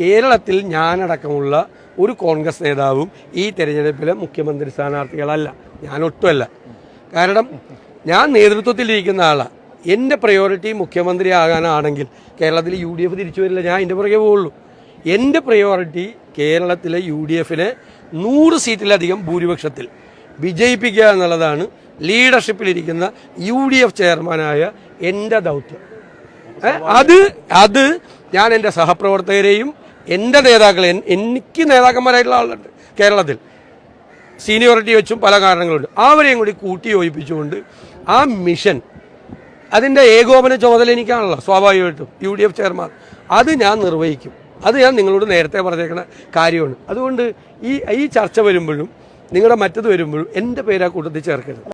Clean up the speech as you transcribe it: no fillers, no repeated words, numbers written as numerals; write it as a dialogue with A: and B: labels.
A: കേരളത്തിൽ ഞാനടക്കമുള്ള ഒരു കോൺഗ്രസ് നേതാവും ഈ തെരഞ്ഞെടുപ്പിലെ മുഖ്യമന്ത്രി സ്ഥാനാർത്ഥികളല്ല. ഞാനൊട്ടുമല്ല. കാരണം ഞാൻ നേതൃത്വത്തിലിരിക്കുന്ന ആളാണ്. എൻ്റെ പ്രയോറിറ്റി മുഖ്യമന്ത്രി ആകാനാണെങ്കിൽ കേരളത്തിൽ UDF തിരിച്ചു വരില്ല, ഞാൻ എൻ്റെ പുറകെ പോവുള്ളൂ. എൻ്റെ പ്രയോറിറ്റി കേരളത്തിലെ UDFനെ 100 സീറ്റിലധികം ഭൂരിപക്ഷത്തിൽ വിജയിപ്പിക്കുക എന്നുള്ളതാണ് ലീഡർഷിപ്പിലിരിക്കുന്ന UDF ചെയർമാനായ എൻ്റെ ദൗത്യം. അത് ഞാൻ എൻ്റെ സഹപ്രവർത്തകരെയും എൻ്റെ നേതാക്കളെ, എനിക്ക് നേതാക്കന്മാരായിട്ടുള്ള ആളുണ്ട് കേരളത്തിൽ, സീനിയോറിറ്റി വെച്ചും പല കാരണങ്ങളുണ്ട്, അവരെയും കൂടി കൂട്ടി യോജിപ്പിച്ചുകൊണ്ട് ആ മിഷൻ, അതിൻ്റെ ഏകോപന ചുമതല എനിക്കാണല്ലോ സ്വാഭാവികമായിട്ടും UDF ചെയർമാൻ. അത് ഞാൻ നിർവഹിക്കും. അത് ഞാൻ നിങ്ങളോട് നേരത്തെ പറഞ്ഞേക്കുന്ന കാര്യമാണ്. അതുകൊണ്ട് ഈ ചർച്ച വരുമ്പോഴും നിങ്ങളുടെ മറ്റത് വരുമ്പോഴും എൻ്റെ പേര് ആ കൂട്ടത്തിൽ ചേർക്കരുത്.